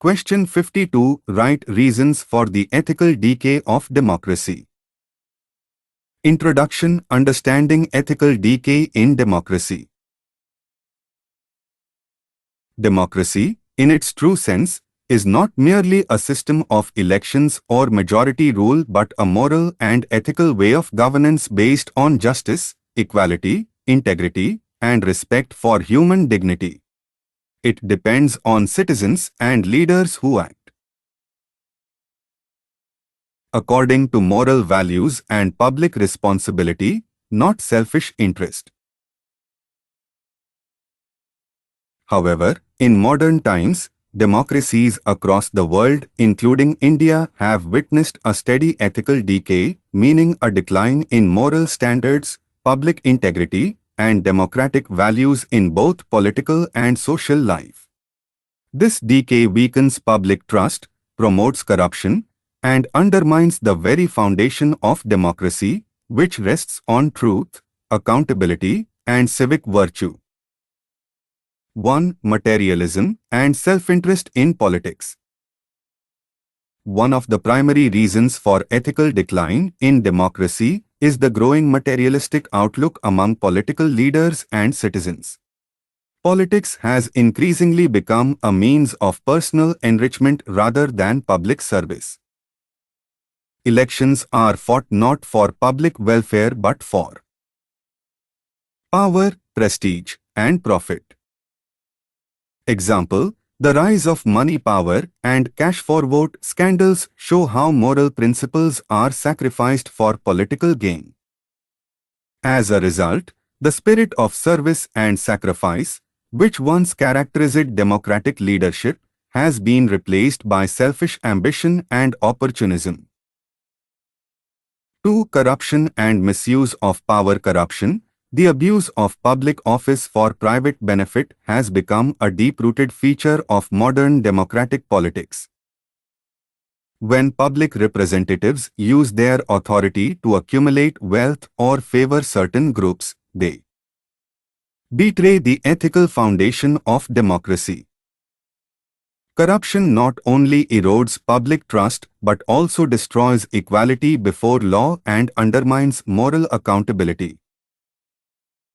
Question 52. Write reasons for the ethical decay of democracy. Introduction. Understanding ethical decay in democracy. Democracy, in its true sense, is not merely a system of elections or majority rule but a moral and ethical way of governance based on justice, equality, integrity, and respect for human dignity. It depends on citizens and leaders who act according to moral values and public responsibility, not selfish interest. However, in modern times, democracies across the world, including India, have witnessed a steady ethical decay, meaning a decline in moral standards, public integrity, and democratic values in both political and social life. This decay weakens public trust, promotes corruption, and undermines the very foundation of democracy, which rests on truth, accountability, and civic virtue. 1. Materialism and self-interest in politics. One of the primary reasons for ethical decline in democracy is the growing materialistic outlook among political leaders and citizens. Politics has increasingly become a means of personal enrichment rather than public service. Elections are fought not for public welfare but for power, prestige, and profit. Example: the rise of money power and cash for vote scandals show how moral principles are sacrificed for political gain. As a result, the spirit of service and sacrifice, which once characterized democratic leadership, has been replaced by selfish ambition and opportunism. 2. Corruption and misuse of power. Corruption, the abuse of public office for private benefit, has become a deep-rooted feature of modern democratic politics. When public representatives use their authority to accumulate wealth or favor certain groups, they betray the ethical foundation of democracy. Corruption not only erodes public trust but also destroys equality before law and undermines moral accountability.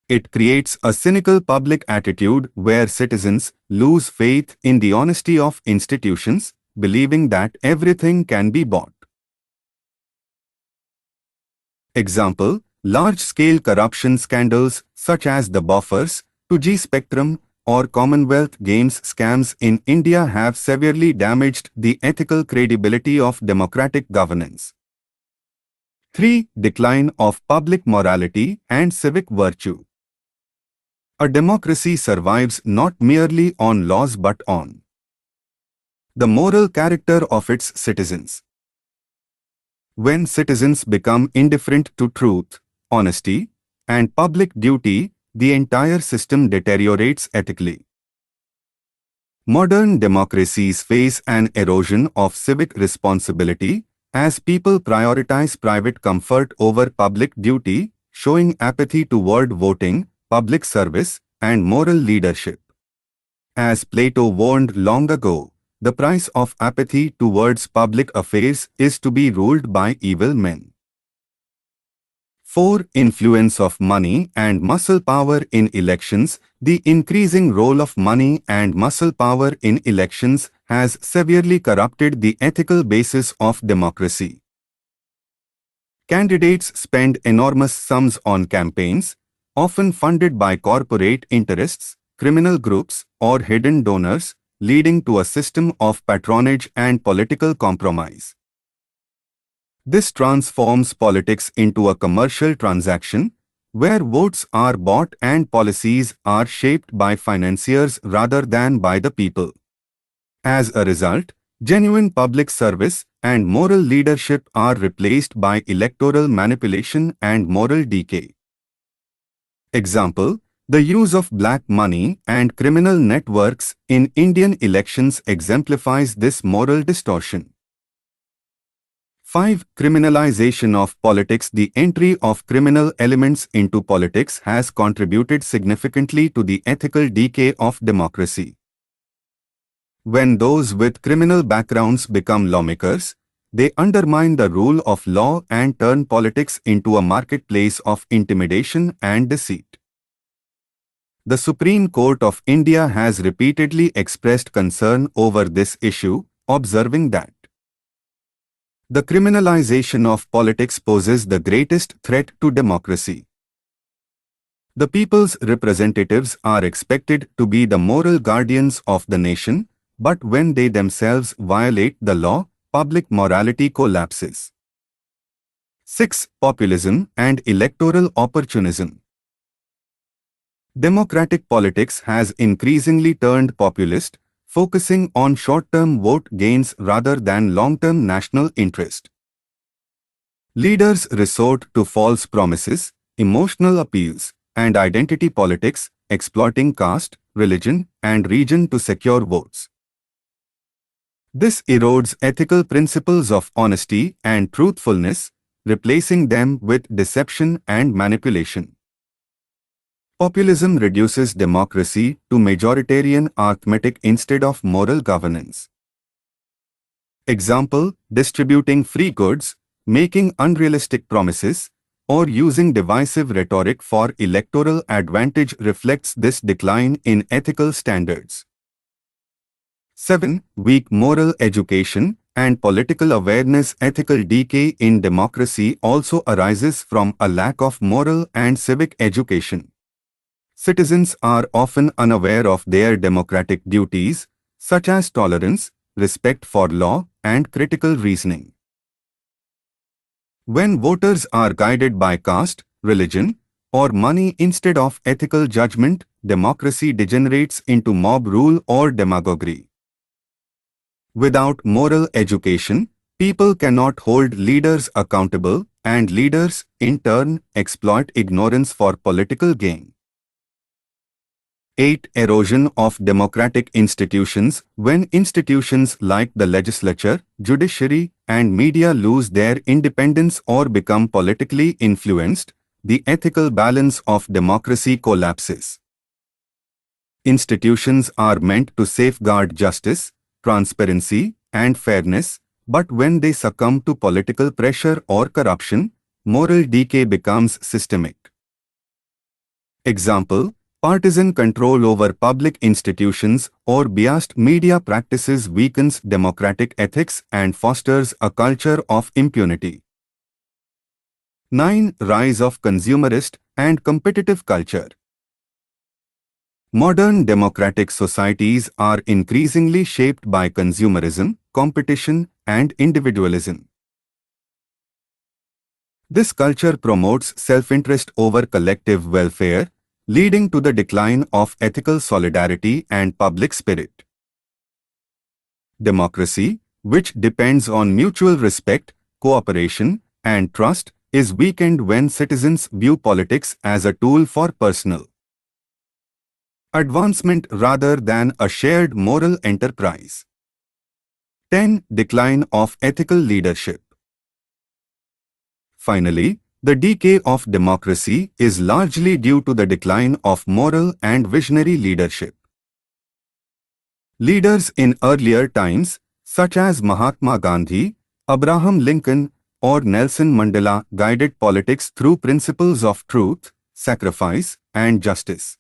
It creates a cynical public attitude where citizens lose faith in the honesty of institutions, believing that everything can be bought. Example: large-scale corruption scandals such as the Bofors, 2G spectrum, or Commonwealth Games scams in India have severely damaged the ethical credibility of democratic governance. 3. Decline of public morality and civic virtue. A democracy survives not merely on laws but on the moral character of its citizens. When citizens become indifferent to truth, honesty, and public duty, the entire system deteriorates ethically. Modern democracies face an erosion of civic responsibility as people prioritize private comfort over public duty, showing apathy toward voting, public service, and moral leadership. As Plato warned long ago, the price of apathy towards public affairs is to be ruled by evil men. 4. Influence of money and muscle power in elections. The increasing role of money and muscle power in elections has severely corrupted the ethical basis of democracy. Candidates spend enormous sums on campaigns, often funded by corporate interests, criminal groups, or hidden donors, leading to a system of patronage and political compromise. This transforms politics into a commercial transaction, where votes are bought and policies are shaped by financiers rather than by the people. As a result, genuine public service and moral leadership are replaced by electoral manipulation and moral decay. Example: the use of black money and criminal networks in Indian elections exemplifies this moral distortion. 5. Criminalization of politics. The entry of criminal elements into politics has contributed significantly to the ethical decay of democracy. When those with criminal backgrounds become lawmakers, they undermine the rule of law and turn politics into a marketplace of intimidation and deceit. The Supreme Court of India has repeatedly expressed concern over this issue, observing that the criminalization of politics poses the greatest threat to democracy. The people's representatives are expected to be the moral guardians of the nation, but when they themselves violate the law, public morality collapses. 6. Populism and electoral opportunism. Democratic politics has increasingly turned populist, focusing on short-term vote gains rather than long-term national interest. Leaders resort to false promises, emotional appeals, and identity politics, exploiting caste, religion, and region to secure votes. This erodes ethical principles of honesty and truthfulness, replacing them with deception and manipulation. Populism reduces democracy to majoritarian arithmetic instead of moral governance. Example: distributing free goods, making unrealistic promises, or using divisive rhetoric for electoral advantage reflects this decline in ethical standards. 7. Weak moral education and political awareness. Ethical decay in democracy also arises from a lack of moral and civic education. Citizens are often unaware of their democratic duties, such as tolerance, respect for law, and critical reasoning. When voters are guided by caste, religion, or money instead of ethical judgment, democracy degenerates into mob rule or demagoguery. Without moral education, people cannot hold leaders accountable, and leaders, in turn, exploit ignorance for political gain. 8. Erosion of democratic institutions. When institutions like the legislature, judiciary, and media lose their independence or become politically influenced, the ethical balance of democracy collapses. Institutions are meant to safeguard justice, transparency, and fairness, but when they succumb to political pressure or corruption, moral decay becomes systemic. Example: partisan control over public institutions or biased media practices weakens democratic ethics and fosters a culture of impunity. 9. Rise of consumerist and competitive culture. Modern democratic societies are increasingly shaped by consumerism, competition, and individualism. This culture promotes self-interest over collective welfare, leading to the decline of ethical solidarity and public spirit. Democracy, which depends on mutual respect, cooperation, and trust, is weakened when citizens view politics as a tool for personal advancement rather than a shared moral enterprise. 10. Decline of ethical leadership. Finally, the decay of democracy is largely due to the decline of moral and visionary leadership. Leaders in earlier times, such as Mahatma Gandhi, Abraham Lincoln, or Nelson Mandela, guided politics through principles of truth, sacrifice, and justice.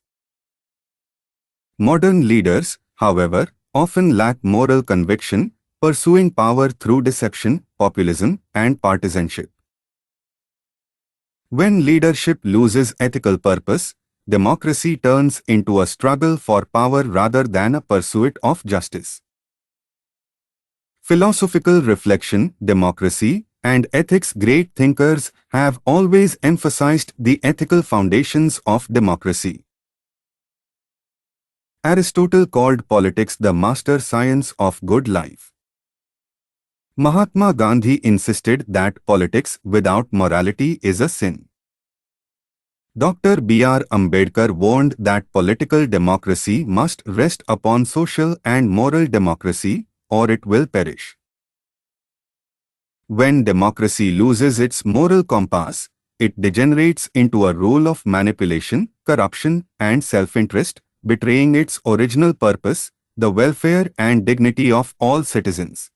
Modern leaders, however, often lack moral conviction, pursuing power through deception, populism, and partisanship. When leadership loses ethical purpose, democracy turns into a struggle for power rather than a pursuit of justice. Philosophical reflection. Democracy and ethics. Great thinkers have always emphasized the ethical foundations of democracy. Aristotle called politics the master science of good life. Mahatma Gandhi insisted that politics without morality is a sin. Dr. B.R. Ambedkar warned that political democracy must rest upon social and moral democracy, or it will perish. When democracy loses its moral compass, it degenerates into a rule of manipulation, corruption, and self-interest, betraying its original purpose, the welfare and dignity of all citizens.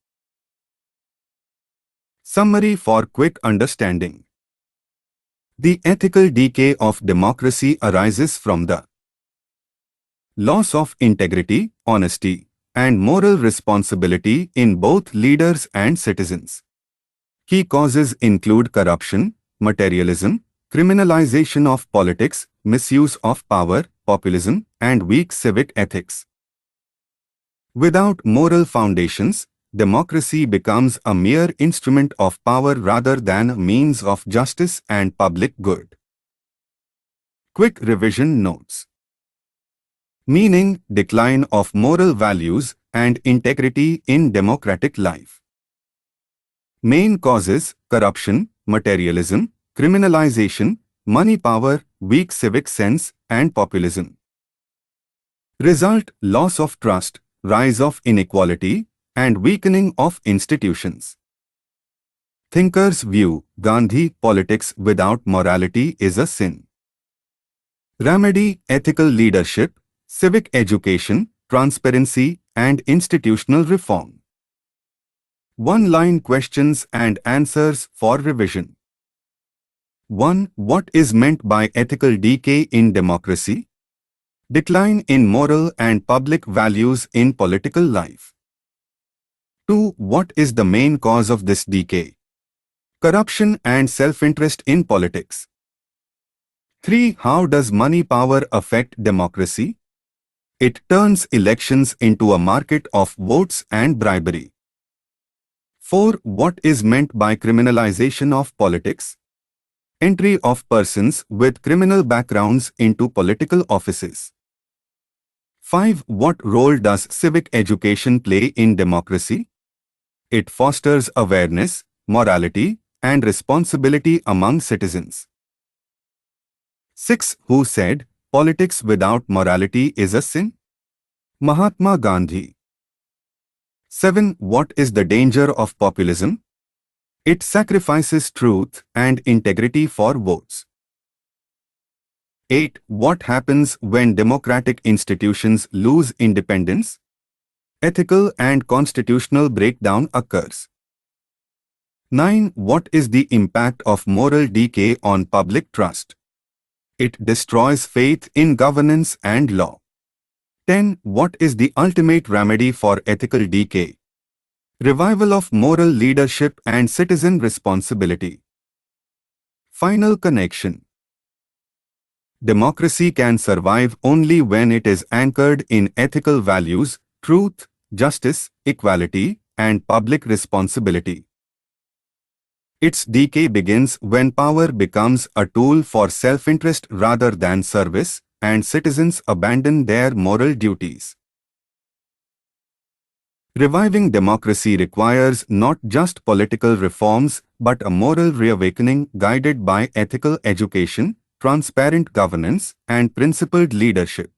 Summary for quick understanding. The ethical decay of democracy arises from the loss of integrity, honesty, and moral responsibility in both leaders and citizens. Key causes include corruption, materialism, criminalization of politics, misuse of power, populism, and weak civic ethics. Without moral foundations, democracy becomes a mere instrument of power rather than a means of justice and public good. Quick revision notes. Meaning: decline of moral values and integrity in democratic life. Main causes: corruption, materialism, criminalization, money power, weak civic sense, and populism. Result: loss of trust, rise of inequality, and weakening of institutions. Thinkers' view: Gandhi, politics without morality is a sin. Remedy: ethical leadership, civic education, transparency, and institutional reform. One-line questions and answers for revision. 1. What is meant by ethical decay in democracy? Decline in moral and public values in political life. 2. What is the main cause of this decay? Corruption and self-interest in politics. 3. How does money power affect democracy? It turns elections into a market of votes and bribery. 4. What is meant by criminalization of politics? Entry of persons with criminal backgrounds into political offices. 5. What role does civic education play in democracy? It fosters awareness, morality, and responsibility among citizens. 6. Who said, politics without morality is a sin? Mahatma Gandhi. 7. What is the danger of populism? It sacrifices truth and integrity for votes. 8. What happens when democratic institutions lose independence? Ethical and constitutional breakdown occurs. 9. What is the impact of moral decay on public trust? It destroys faith in governance and law. 10. What is the ultimate remedy for ethical decay? Revival of moral leadership and citizen responsibility. Final connection. Democracy can survive only when it is anchored in ethical values, truth, justice, equality, and public responsibility. Its decay begins when power becomes a tool for self-interest rather than service, and citizens abandon their moral duties. Reviving democracy requires not just political reforms but a moral reawakening guided by ethical education, transparent governance, and principled leadership.